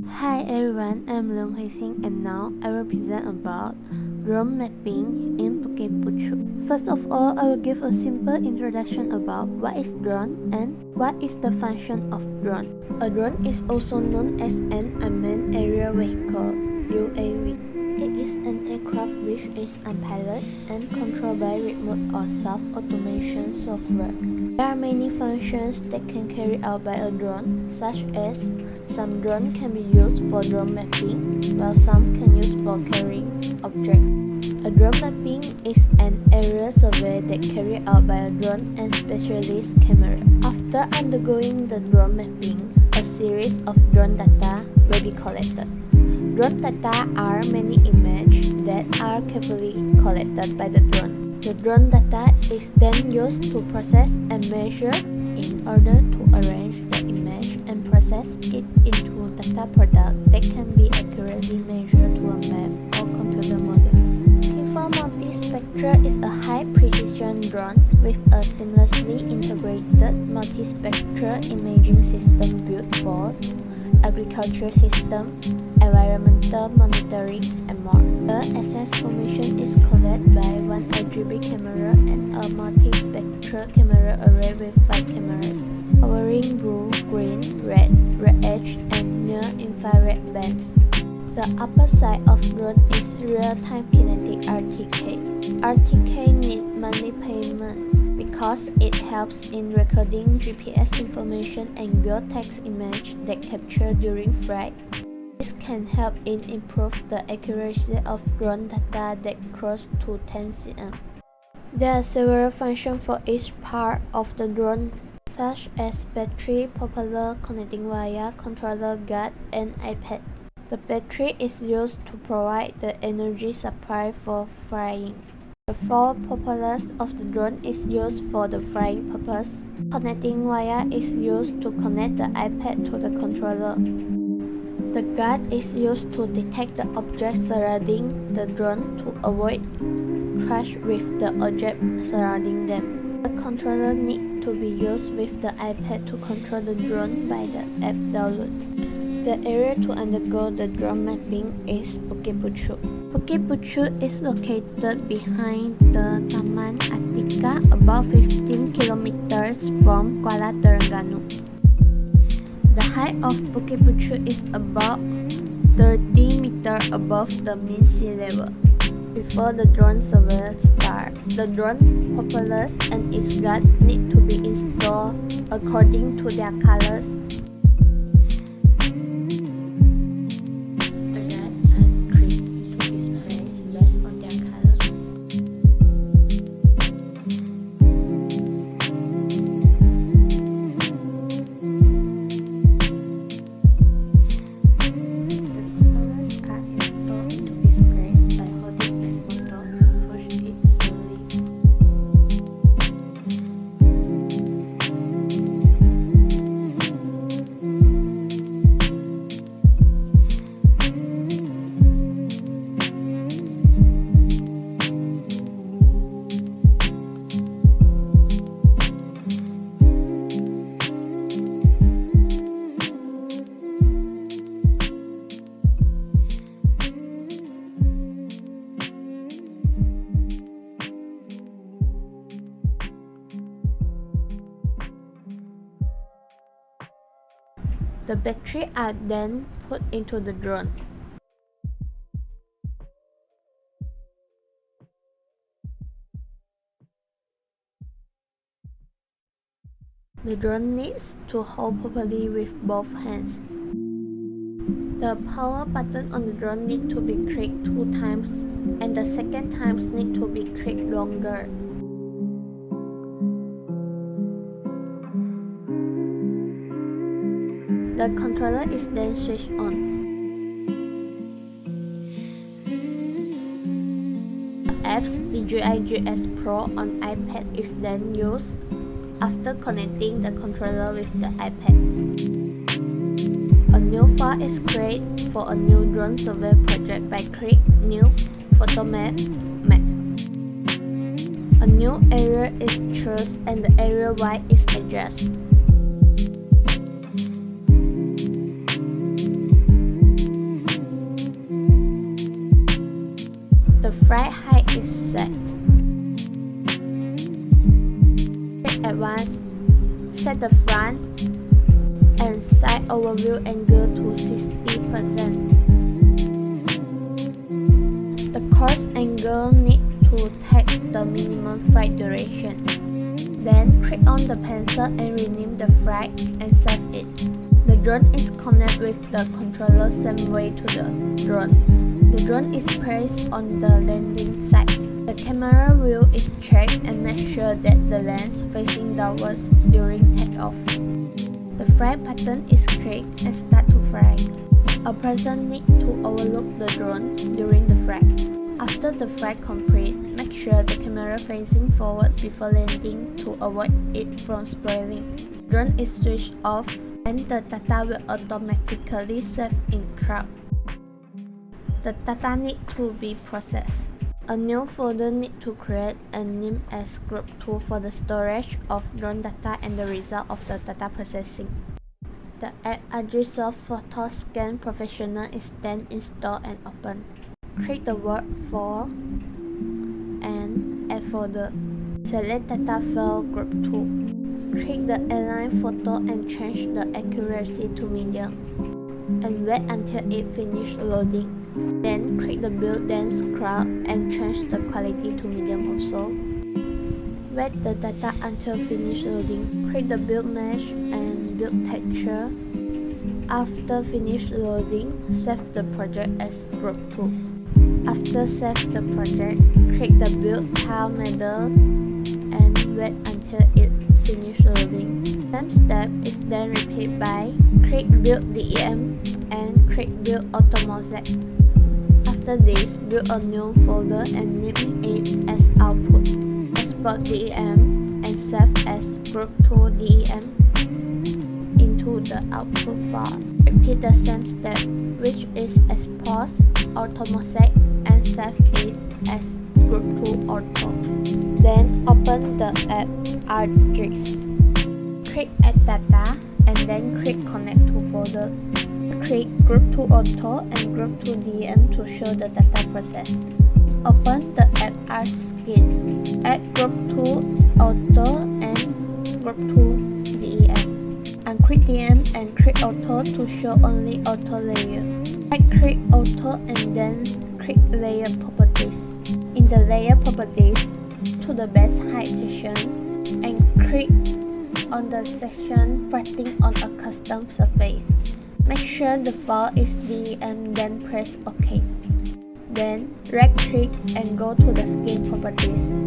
Hi everyone, I'm Long Sing and now I will present about drone mapping in Pokepuchu. First of all, I will give a simple introduction about what is drone and what is the function of drone. A drone is also known as an unmanned aerial vehicle, UAV. It is an aircraft which is unpiloted and controlled by remote or self-automation software. There are many functions that can carry out by a drone, such as some drones can be used for drone mapping, while some can use for carrying objects. A drone mapping is an aerial survey that carried out by a drone and specialist camera. After undergoing the drone mapping, a series of drone data will be collected. Drone data are many images that are carefully collected by the drone. The drone data is then used to process and measure in order to arrange the image and process it into data product that can be accurately measured to a map or computer model. P4 Multispectra is a high-precision drone with a seamlessly integrated multispectral imaging system built for agriculture system, environmental monitoring, and more. The access formation is collected by one RGB camera and a multispectral camera array with 5 cameras, covering blue, green, red edge, and near-infrared bands. The upper side of drone is real-time kinetic RTK. RTK needs monthly payment because it helps in recording GPS information and geotext image that captured during flight. This can help in improve the accuracy of drone data that cross to 10 cm. There are several functions for each part of the drone, such as battery, propeller, connecting wire, controller, guard, and iPad. The battery is used to provide the energy supply for flying. The 4 propellers of the drone is used for the flying purpose. Connecting wire is used to connect the iPad to the controller. The guard is used to detect the objects surrounding the drone to avoid crash with the object surrounding them. The controller needs to be used with the iPad to control the drone by the app download. The area to undergo the drone mapping is Pokepuchu. Pokepuchu is located behind the Taman Atika, about 15 kilometers from Kuala Terengganu. The height of Pokepuchu is about 30 meters above the mean sea level. Before the drone survey starts, the drone propellers and its guard need to be installed according to their colors. The batteries are then put into the drone. The drone needs to hold properly with both hands. The power button on the drone needs to be clicked 2 times and the second time needs to be clicked longer. The controller is then switched on. The app's DJI Pro on iPad is then used after connecting the controller with the iPad. A new file is created for a new drone survey project by click New, Photo Map, Map. A new area is chosen and the area wide is adjusted. flight height is set. Click Advanced. Set the front and side overview angle to 60%. The course angle needs to take the minimum flight duration. Then click on the pencil and rename the flight and save it. The drone is connected with the controller same way to the drone. The drone is placed on the landing site. The camera wheel is checked and make sure that the lens facing downwards during takeoff. The flight button is clicked and start to fly. A person needs to overlook the drone during the flight. After the flight complete, make sure the camera facing forward before landing to avoid it from spoiling. Drone is switched off and the data will automatically save in cloud. The data need to be processed. A new folder need to create and name as Group 2 for the storage of drone data and the result of the data processing. The app Addressor Photo Scan Professional is then installed and open. Click the word for and add folder. Select data file Group 2. Click the airline photo and change the accuracy to medium. And wait until it finishes loading. Then click the build dense cloud and change the quality to medium also. Wait the data until finish loading. Click the build mesh and build texture. After finish loading, save the project as Group 2. After save the project, click the build tile model and wait until it finish loading. Same step is then repeated by click build DEM and click build automosaic. After this, build a new folder and name it as output. Export DEM and save as Group 2 DEM into the output file. Repeat the same step, which is export automosaic and save it as Group 2 auto. Then open the app Address. Click Add Data and then click Connect to folder. Click Group 2 Auto and Group 2 DEM to show the data process. Open the app Art Skin. Add Group 2 Auto and Group 2 DEM. Unclick DEM and click Auto to show only Auto layer. Right-click Auto and then click Layer Properties. In the Layer Properties, to the base height section and click on the section fitting on a custom surface. Make sure the file is DEM, then press OK. Then right-click and go to the skin properties.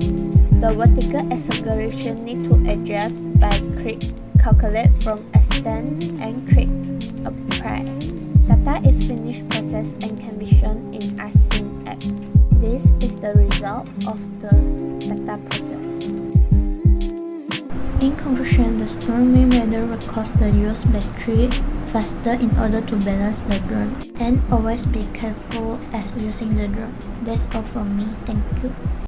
The vertical acceleration need to adjust by click Calculate from Extend and click Apply. Data is finished processed and can be shown in ArtScene app. This is the result of the data process. In conclusion, the stormy weather will cause the use battery faster in order to balance the drone, and always be careful as using the drone. That's all from me. Thank you.